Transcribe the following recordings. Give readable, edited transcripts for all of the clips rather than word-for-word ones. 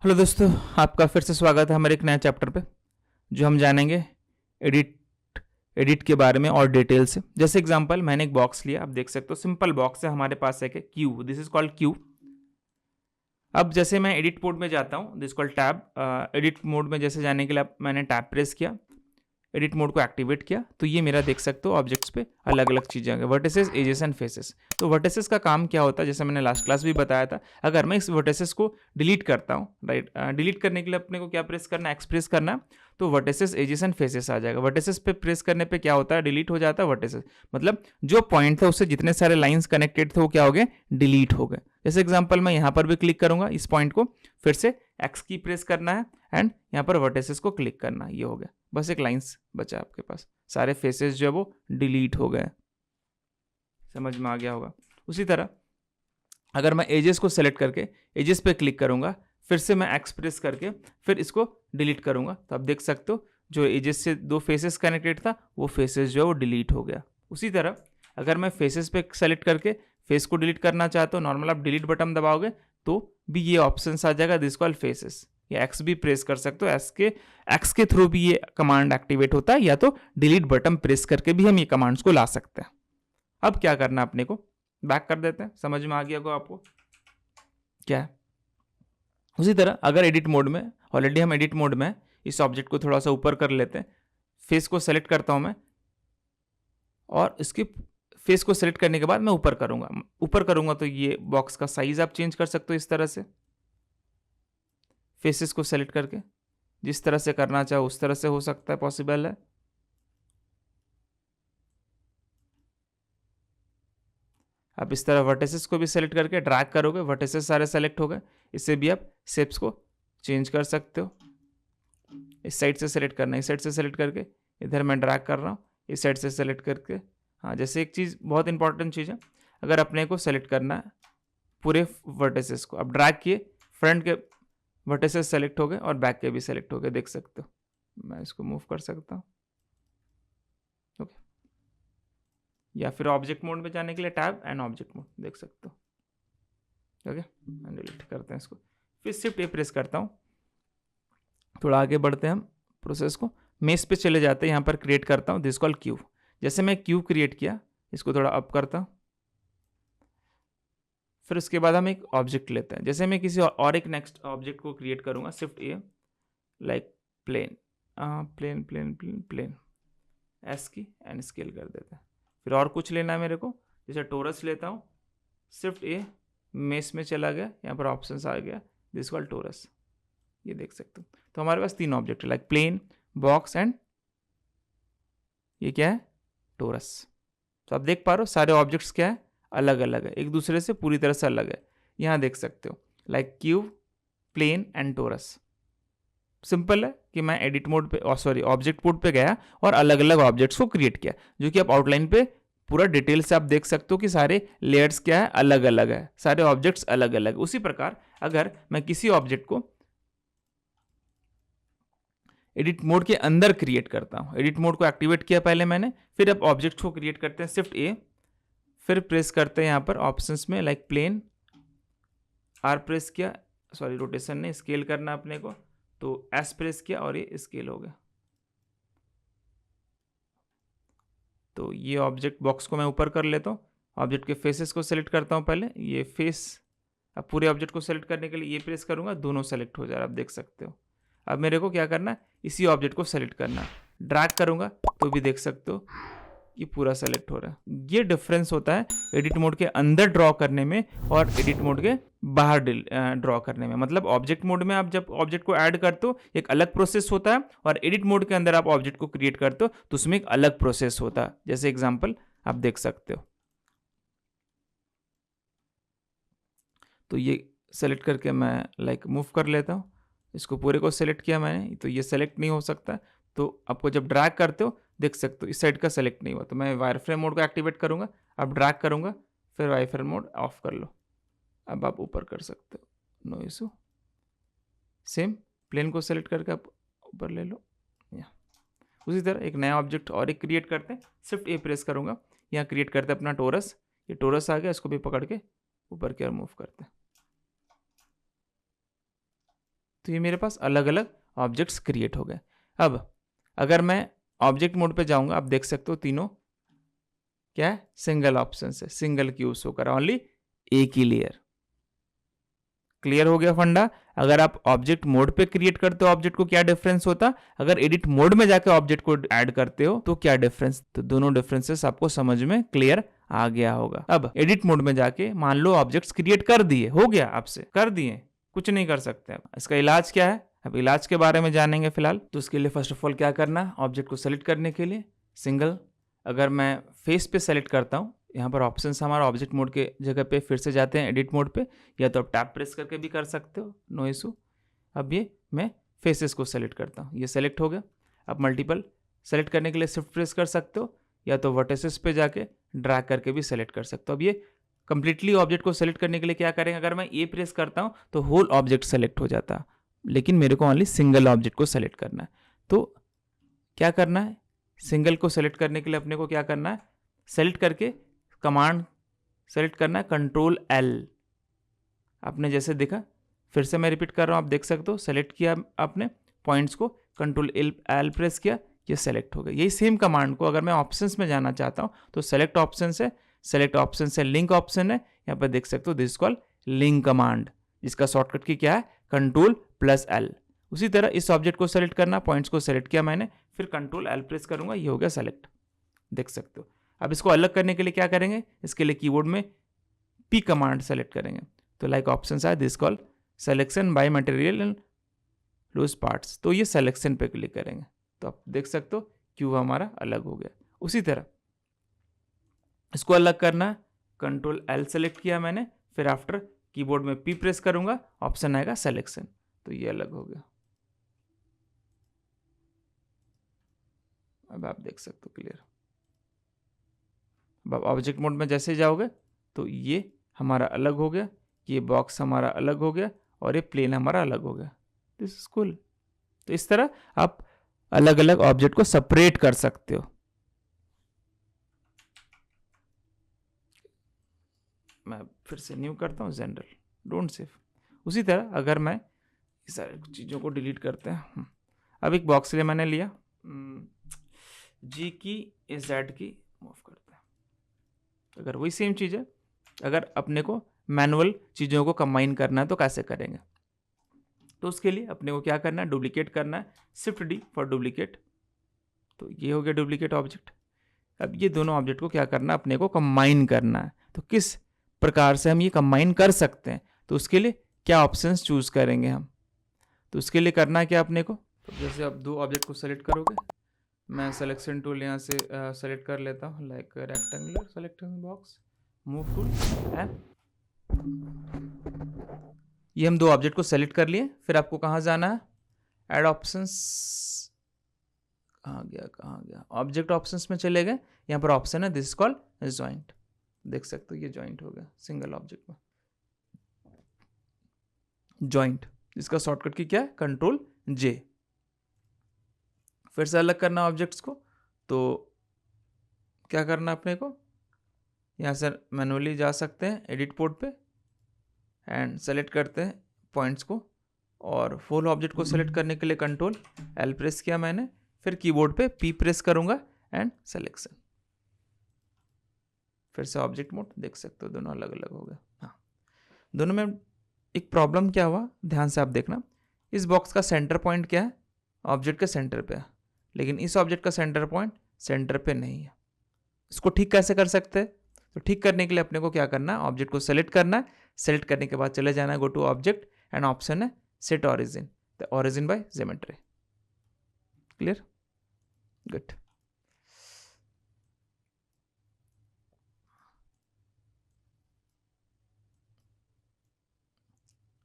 Hello दोस्तों, आपका फिर से स्वागत है हमारे एक नए चैप्टर पे जो हम जानेंगे एडिट एडिट के बारे में और डिटेल से। जैसे एग्जांपल मैंने एक बॉक्स लिया, आप देख सकते हो सिंपल बॉक्स है, हमारे पास है Q, this is called Q. अब जैसे मैं एडिट मोड में जाता हूँ, this called tab. Edit mode में जैसे जाने के लिए मैंने टैब प्रेस किया, एडिट मोड को एक्टिवेट किया, तो ये मेरा देख सकते हो ऑब्जेक्ट्स पे अलग अलग चीज़ें आ गई, वर्टिसेस, एजेस एंड फेसेस। तो वर्टिसेस का काम क्या होता है, जैसे मैंने लास्ट क्लास भी बताया था, अगर मैं इस वर्टिसेस को डिलीट करता हूँ, राइट, डिलीट करने के लिए अपने को क्या प्रेस करना है, एक्स प्रेस करना है, तो वर्टिसेस, एजेस एंड फेसेस आ जाएगा। वर्टिसेस पे प्रेस करने पे क्या होता है, डिलीट हो जाता है वर्टिसेस, मतलब जो पॉइंट था उससे जितने सारे लाइन्स कनेक्टेड थे वो क्या हो गए, डिलीट हो गए। जैसे एग्जाम्पल मैं यहाँ पर भी क्लिक करूंगा, इस पॉइंट को फिर से एक्स की प्रेस करना है एंड यहाँ पर वर्टिसेस को क्लिक करना है, ये हो गया, बस एक लाइन्स बचा आपके पास, सारे फेसेस जो है वो डिलीट हो गए। समझ में आ गया होगा। उसी तरह अगर मैं एजेस को सेलेक्ट करके एजेस पे क्लिक करूंगा, फिर से मैं एक्स प्रेस करके फिर इसको डिलीट करूंगा, तो आप देख सकते हो जो एजेस से दो फेसेस कनेक्टेड था वो फेसेस जो है वो डिलीट हो गया। उसी तरह अगर मैं फेसेस पे सेलेक्ट करके फेस को डिलीट करना चाहता हूँ, नॉर्मल आप डिलीट बटन दबाओगे तो भी ये ऑप्शन आ जाएगा, दिस कॉल्ड फेसेस। या एक्स भी प्रेस कर सकते हो, एक्स के थ्रू भी ये कमांड एक्टिवेट होता है, या तो डिलीट बटन प्रेस करके भी हम ये कमांड्स को ला सकते हैं। अब क्या करना अपने को, बैक कर देते हैं, समझ में आ गया होगा आपको क्या है। उसी तरह अगर एडिट मोड में, ऑलरेडी हम एडिट मोड में, इस ऑब्जेक्ट को थोड़ा सा ऊपर कर लेते हैं, फेस को सेलेक्ट करता हूं मैं, और इसके फेस को सेलेक्ट करने के बाद मैं ऊपर करूंगा तो ये बॉक्स का साइज आप चेंज कर सकते हो इस तरह से, फेसेस को सेलेक्ट करके जिस तरह से करना चाहो उस तरह से हो सकता है, पॉसिबल है। आप इस तरह वर्टिसेस को भी सेलेक्ट करके ड्रैग करोगे, वर्टिसेस सारे सेलेक्ट हो गए, इससे भी आप शेप्स को चेंज कर सकते हो। इस साइड से सेलेक्ट करना, इस साइड से सेलेक्ट करके इधर मैं ड्रैग कर रहा हूँ, इस साइड से सेलेक्ट करके। हाँ, जैसे एक चीज़ बहुत इंपॉर्टेंट चीज़ है, अगर अपने को सेलेक्ट करना है पूरे वर्टिसेस को, आप ड्रैग किए, फ्रंट के वर्टिसेस सेलेक्ट हो गए और बैक के भी सेलेक्ट हो गए, देख सकते हो। मैं इसको मूव कर सकता हूँ, ओके। या फिर ऑब्जेक्ट मोड में जाने के लिए टैब एंड ऑब्जेक्ट मोड, देख सकते हो, ओके। डिलीट करते हैं इसको, फिर शिफ्ट ए प्रेस करता हूँ, थोड़ा आगे बढ़ते हैं हम प्रोसेस को, मेस पे चले जाते हैं, यहाँ पर क्रिएट करता हूँ दिस कॉल्ड क्यूब। जैसे मैं क्यूब क्रिएट किया, इसको थोड़ा अप करता हूँ, फिर उसके बाद हम एक ऑब्जेक्ट लेते हैं, जैसे मैं किसी और एक नेक्स्ट ऑब्जेक्ट को क्रिएट करूँगा, shift A, like plane, plane plane plane plane, S की एंड स्केल कर देते हैं। फिर और कुछ लेना है मेरे को, जैसे टोरस लेता हूँ, शिफ्ट ए, मेस में चला गया, यहाँ पर ऑप्शंस आ गया, दिस कॉल्ड टोरस, ये देख सकते हो। तो हमारे पास तीन ऑब्जेक्ट है, लाइक प्लेन, बॉक्स एंड ये क्या है, टोरस। तो आप देख पा रहे हो सारे ऑब्जेक्ट्स क्या है, अलग अलग है, एक दूसरे से पूरी तरह से अलग है। यहाँ देख सकते हो like cube, plane and torus. Simple है कि मैं एडिट मोड पे, सॉरी ऑब्जेक्ट मोड पे गया और अलग अलग ऑब्जेक्ट्स को क्रिएट किया, जो कि आप आउटलाइन पे पूरा डिटेल से आप देख सकते हो कि सारे लेयर्स क्या है, अलग अलग है, सारे ऑब्जेक्ट्स अलग अलग। उसी प्रकार अगर मैं किसी ऑब्जेक्ट को एडिट मोड के अंदर क्रिएट करता हूँ, एडिट मोड को एक्टिवेट किया पहले मैंने, फिर अब ऑब्जेक्ट को क्रिएट करते हैं, शिफ्ट ए, फिर प्रेस करते हैं यहाँ पर ऑप्शंस में, लाइक प्लेन, आर प्रेस किया, सॉरी रोटेशन नहीं, स्केल करना अपने को, तो एस प्रेस किया और ये स्केल हो गया। तो ये ऑब्जेक्ट बॉक्स को मैं ऊपर कर लेता हूँ, ऑब्जेक्ट के फेसेस को सेलेक्ट करता हूँ पहले, ये फेस, अब पूरे ऑब्जेक्ट को सेलेक्ट करने के लिए ये प्रेस करूँगा, दोनों सेलेक्ट हो जाए, आप देख सकते हो। अब मेरे को क्या करना है, इसी ऑब्जेक्ट को सेलेक्ट करना है, ड्रैग करूँगा तो भी देख सकते हो ये पूरा सेलेक्ट हो रहा है। ये डिफरेंस होता है एडिट मोड के अंदर ड्रॉ करने में और एडिट मोड के बाहर ड्रॉ करने में। मतलब ऑब्जेक्ट मोड में आप जब ऑब्जेक्ट को ऐड करते हो एक अलग प्रोसेस होता है, और एडिट मोड के अंदर आप ऑब्जेक्ट को क्रिएट करते हो तो उसमें एक अलग प्रोसेस होता है। जैसे एग्जांपल आप देख सकते हो, तो ये सेलेक्ट करके मैं लाइक मूव कर लेता हूँ, इसको पूरे को सेलेक्ट किया मैंने, तो ये सेलेक्ट नहीं हो सकता, तो आपको जब ड्रैग करते हो देख सकते हो इस साइड का सेलेक्ट नहीं हुआ, तो मैं वायर फ्रेम मोड को एक्टिवेट करूँगा, अब ड्रैग करूँगा, फिर वायर फ्रेम मोड ऑफ कर लो, अब आप ऊपर कर सकते हो, नो इशू। सेम प्लेन को सेलेक्ट करके आप ऊपर ले लो, या उसी तरह एक नया ऑब्जेक्ट और एक क्रिएट करते हैं, शिफ्ट ए प्रेस करूँगा, यहाँ क्रिएट करते हैं अपना टोरस, ये टोरस आ गया, इसको भी पकड़ के ऊपर की ओर मूव करते हैं। तो ये मेरे पास अलग अलग ऑब्जेक्ट्स क्रिएट हो गए। अब अगर मैं ऑब्जेक्ट मोड पे जाऊंगा, आप देख सकते हो तीनों क्या है, सिंगल ऑप्शन है, सिंगल क्यू शो करा, ओनली एक ही लेयर। क्लियर हो गया फंडा। अगर आप ऑब्जेक्ट मोड पे क्रिएट करते हो ऑब्जेक्ट को क्या डिफरेंस होता, अगर एडिट मोड में जाके ऑब्जेक्ट को ऐड करते हो तो क्या डिफरेंस, तो दोनों डिफरेंसेस आपको समझ में क्लियर आ गया होगा। अब एडिट मोड में जाके मान लो ऑब्जेक्ट्स क्रिएट कर दिए, हो गया आपसे, कर दिए, कुछ नहीं कर सकते। अब इसका इलाज क्या है, अब इलाज के बारे में जानेंगे फिलहाल। तो उसके लिए फर्स्ट ऑफ ऑल क्या करना है, ऑब्जेक्ट को सेलेक्ट करने के लिए सिंगल, अगर मैं फेस पे सेलेक्ट करता हूँ, यहाँ पर ऑप्शन हमारा ऑब्जेक्ट मोड के जगह पे फिर से जाते हैं एडिट मोड पे, या तो आप टैप प्रेस करके भी कर सकते हो, नो इशू। अब ये मैं फेसेस को सेलेक्ट करता हूँ, ये सेलेक्ट हो गया। अब मल्टीपल सेलेक्ट करने के लिए शिफ्ट प्रेस कर सकते हो, या तो वर्टिसेस पे जाके ड्रैग करके भी सेलेक्ट कर सकते हो। अब ये कंप्लीटली ऑब्जेक्ट को सेलेक्ट करने के लिए क्या करेंगे, अगर मैं ए प्रेस करता हूँ तो होल ऑब्जेक्ट सेलेक्ट हो जाता है, लेकिन मेरे को ओनली सिंगल ऑब्जेक्ट को सेलेक्ट करना है। तो क्या करना है, सिंगल को सेलेक्ट करने के लिए अपने को क्या करना है, सेलेक्ट करके कमांड सेलेक्ट करना है कंट्रोल एल। आपने जैसे देखा, फिर से मैं रिपीट कर रहा हूँ, आप देख सकते हो, सेलेक्ट किया आपने पॉइंट्स को, कंट्रोल एल प्रेस किया, ये सेलेक्ट हो गया। यही सेम कमांड को अगर मैं ऑप्शंस में जाना चाहता हूँ तो सेलेक्ट ऑप्शन से, सेलेक्ट ऑप्शन से लिंक ऑप्शन है, यहाँ पर देख सकते हो दिस कॉल लिंक कमांड, जिसका शॉर्टकट की क्या है कंट्रोल प्लस एल। उसी तरह इस ऑब्जेक्ट को सेलेक्ट करना, पॉइंट्स को सेलेक्ट किया मैंने, फिर कंट्रोल एल प्रेस करूंगा, ये हो गया सेलेक्ट, देख सकते हो। अब इसको अलग करने के लिए क्या करेंगे, इसके लिए कीबोर्ड में पी कमांड सेलेक्ट करेंगे, तो लाइक ऑप्शन है this call selection by material and loose parts, तो ये सिलेक्शन पे क्लिक करेंगे, तो आप देख सकते हो क्यू हमारा अलग हो गया। उसी तरह इसको अलग करना, कंट्रोल एल सेलेक्ट किया मैंने, फिर आफ्टर कीबोर्ड में पी प्रेस करूंगा, ऑप्शन आएगा सिलेक्शन, तो ये अलग हो गया। अब आप देख सकते हो क्लियर। अब ऑब्जेक्ट मोड में जैसे जाओगे तो ये हमारा अलग हो गया, ये बॉक्स हमारा अलग हो गया, और ये प्लेन हमारा अलग हो गया, दिस इज कूल। तो इस तरह आप अलग अलग ऑब्जेक्ट को सेपरेट कर सकते हो। मैं फिर से न्यू करता हूँ, जनरल, डोंट सेव। उसी तरह अगर मैं इस सारी चीज़ों को डिलीट करते हैं, अब एक बॉक्स ले मैंने लिया, जी की जेड की मूव करते हैं, अगर वही सेम चीज़ है, अगर अपने को मैनुअल चीज़ों को कंबाइन करना है तो कैसे करेंगे, तो उसके लिए अपने को क्या करना है, डुप्लीकेट करना है, शिफ्ट डी फॉर डुप्लीकेट, तो ये हो गया डुप्लीकेट ऑब्जेक्ट। अब ये दोनों ऑब्जेक्ट को क्या करना है, अपने को कंबाइन करना है, तो किस प्रकार से हम ये कंबाइन कर सकते हैं, तो उसके लिए क्या ऑप्शंस चूज करेंगे हम, तो उसके लिए करना है क्या अपने को, तो जैसे आप दो ऑब्जेक्ट को सेलेक्ट करोगे, मैं सिलेक्शन टूल यहाँ से सेलेक्ट कर लेता हूँ, like rectangular selection box, move tool and ये हम दो ऑब्जेक्ट को सेलेक्ट कर लिए। फिर आपको कहाँ जाना है, ऐड ऑप्शंस, कहाँ गया, ऑब्जेक्ट ऑप्शंस में चले गए, यहाँ पर ऑप्शन है दिस कॉल जॉइंट, देख सकते हो ये जॉइंट हो गया सिंगल ऑब्जेक्ट में, जॉइंट, इसका शॉर्टकट की क्या है कंट्रोल जे। फिर से अलग करना ऑब्जेक्ट्स को, तो क्या करना अपने को, यहाँ से मैनुअली जा सकते हैं एडिट पोर्ट पे एंड सेलेक्ट करते हैं पॉइंट्स को, और फुल ऑब्जेक्ट को सेलेक्ट करने के लिए कंट्रोल एल प्रेस किया मैंने, फिर कीबोर्ड पे पी प्रेस करूंगा एंड सिलेक्शन, फिर से ऑब्जेक्ट मोड, देख सकते हो दोनों अलग अलग हो गए। हाँ, दोनों में एक प्रॉब्लम क्या हुआ, ध्यान से आप देखना, इस बॉक्स का सेंटर पॉइंट क्या है, ऑब्जेक्ट के सेंटर पे है, लेकिन इस ऑब्जेक्ट का सेंटर पॉइंट सेंटर पे नहीं है। इसको ठीक कैसे कर सकते हैं, तो ठीक करने के लिए अपने को क्या करना है, ऑब्जेक्ट को सेलेक्ट करना है, सेलेक्ट करने के बाद चले जाना है go to object and option है set origin, the origin by geometry, clear, good.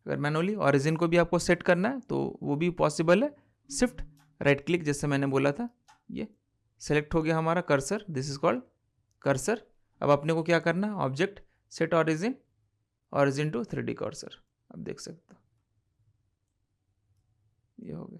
अगर मैनुअली ऑरिजिन को भी आपको सेट करना है तो वो भी पॉसिबल है, शिफ्ट राइट क्लिक, जैसे मैंने बोला था, ये सेलेक्ट हो गया हमारा cursor, this is called cursor. अब अपने को क्या करना है, object set origin, origin to 3D cursor, अब देख सकते हो ये हो गया।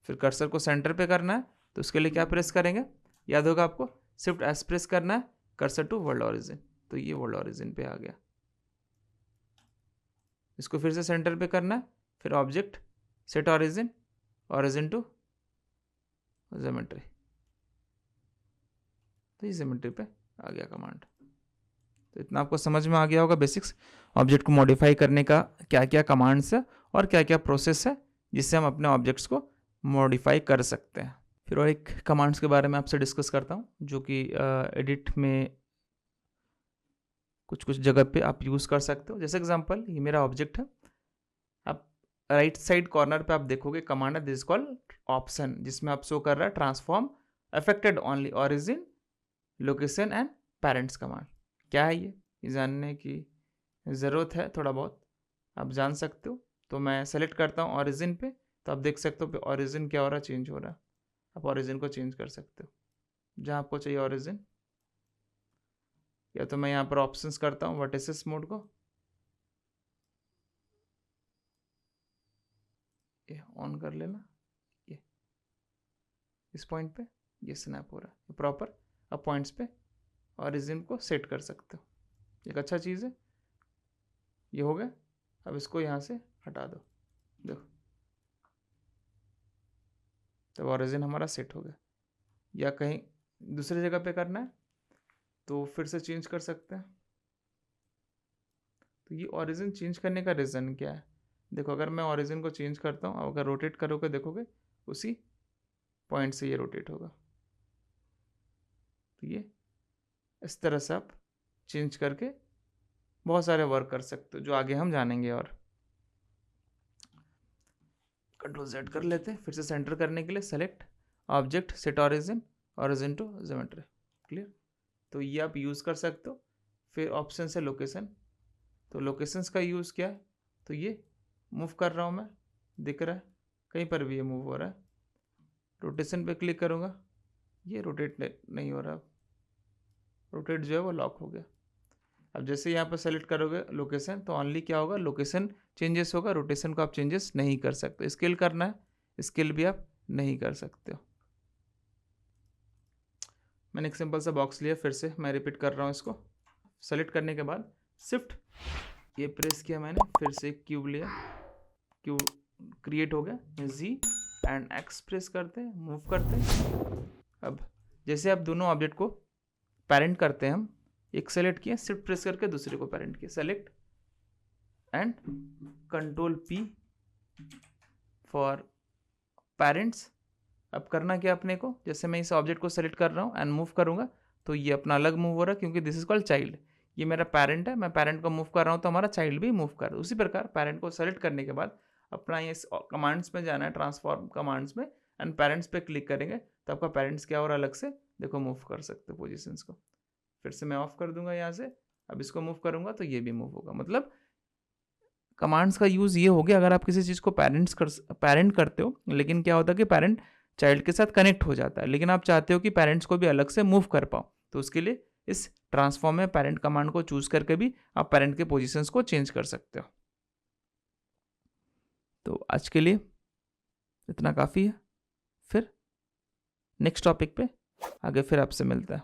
फिर कर्सर को सेंटर पे करना है, तो उसके लिए क्या प्रेस करेंगे, याद होगा आपको, शिफ्ट एस प्रेस करना है, कर्सर टू वर्ल्ड ऑरिजिन, तो ये वर्ल्ड ऑरिजिन पे आ गया। इसको फिर से सेंटर पे करना है, फिर object set origin, origin to geometry, तो ये ज्योमेट्री पे आ गया कमांड। तो इतना आपको समझ में आ गया होगा बेसिक्स ऑब्जेक्ट को मॉडिफाई करने का, क्या क्या कमांड्स है और क्या क्या प्रोसेस है जिससे हम अपने ऑब्जेक्ट्स को मॉडिफाई कर सकते हैं। फिर और एक कमांड्स के बारे में आपसे डिस्कस करता हूँ जो कि एडिट में कुछ कुछ जगह पे आप यूज़ कर सकते हो। जैसे एग्जांपल ये मेरा ऑब्जेक्ट है, आप राइट साइड कॉर्नर पे आप देखोगे कमांड है दिस कॉल्ड ऑप्शन, जिसमें आप शो कर रहा है transform affected only origin location and parents command. क्या है ये जानने की ज़रूरत है थोड़ा बहुत, आप जान सकते हो। तो मैं सेलेक्ट करता हूँ ऑरिजिन पे, तो आप देख सकते हो ऑरिजिन क्या हो रहा है, चेंज हो रहा है। आप ऑरिजिन को चेंज कर सकते हो जहाँ आपको चाहिए ऑरिजिन, या तो मैं यहाँ पर ऑप्शंस करता हूँ वर्टिसेस मोड को, ये ऑन कर लेना, ये इस पॉइंट पे ये स्नैप हो रहा है प्रॉपर। अब पॉइंट्स पे ऑरिजिन को सेट कर सकते हो, एक अच्छा चीज़ है। ये हो गया, अब इसको यहाँ से हटा दो, देखो तब ऑरिजिन हमारा सेट हो गया। या कहीं दूसरी जगह पे करना है तो फिर से चेंज कर सकते हैं। तो ये ऑरिजिन चेंज करने का रीज़न क्या है, देखो अगर मैं ऑरिजिन को चेंज करता हूँ, अगर रोटेट करोगे देखोगे उसी पॉइंट से ये रोटेट होगा। तो ये इस तरह से आप चेंज करके बहुत सारे वर्क कर सकते हो जो आगे हम जानेंगे। और कंट्रोल Z कर लेते हैं, फिर से सेंटर करने के लिए select object set origin, origin to geometry, clear. तो ये आप यूज़ कर सकते हो। फिर ऑप्शन से लोकेशन, तो लोकेशंस का यूज़ क्या है, तो ये मूव कर रहा हूँ मैं, दिख रहा है कहीं पर भी ये मूव हो रहा है। रोटेशन पे क्लिक करूँगा, ये रोटेट नहीं हो रहा, रोटेट जो है वो लॉक हो गया। अब जैसे यहाँ पर सेलेक्ट करोगे लोकेशन, तो ओनली क्या होगा, लोकेशन चेंजेस होगा, रोटेशन को आप चेंजेस नहीं कर सकते। स्केल करना है, स्केल भी आप नहीं कर सकते हो। मैंने एक सिंपल सा बॉक्स लिया, फिर से मैं रिपीट कर रहा हूँ इसको। सेलेक्ट करने के बाद शिफ्ट ये प्रेस किया मैंने, फिर से एक क्यूब लिया, क्यूब क्रिएट हो गया, जी एंड एक्स प्रेस करते हैं, मूव करते हैं। अब जैसे आप दोनों ऑब्जेक्ट को पेरेंट करते हैं, हम एक सेलेक्ट किया, शिफ्ट प्रेस करके दूसरे को पेरेंट किया, select and control P for parents. अब करना क्या अपने को, जैसे मैं इस ऑब्जेक्ट को सेलेक्ट कर रहा हूँ एंड मूव करूँगा तो ये अपना अलग मूव हो रहा है क्योंकि दिस इज कॉल्ड चाइल्ड। ये मेरा पेरेंट है, मैं पेरेंट को मूव कर रहा हूँ तो हमारा चाइल्ड भी मूव कर रहा है। उसी प्रकार पेरेंट को सेलेक्ट करने के बाद अपना ये कमांड्स में जाना है, ट्रांसफॉर्म कमांड्स में, एंड पेरेंट्स पे क्लिक करेंगे तो आपका पेरेंट्स क्या हो रहा है, अलग से देखो मूव कर सकते हो पोजिशंस को। फिर से मैं ऑफ कर दूंगा यहाँ से, अब इसको मूव करूँगा तो ये भी मूव होगा। मतलब कमांड्स का यूज़ ये हो गया, अगर आप किसी चीज़ को पेरेंट करते हो, लेकिन क्या होता है कि पेरेंट चाइल्ड के साथ कनेक्ट हो जाता है, लेकिन आप चाहते हो कि पेरेंट्स को भी अलग से मूव कर पाओ, तो उसके लिए इस ट्रांसफॉर्म में पेरेंट कमांड को चूज करके भी आप पेरेंट के पोजीशंस को चेंज कर सकते हो। तो आज के लिए इतना काफ़ी है, फिर नेक्स्ट टॉपिक पे आगे फिर आपसे मिलता है।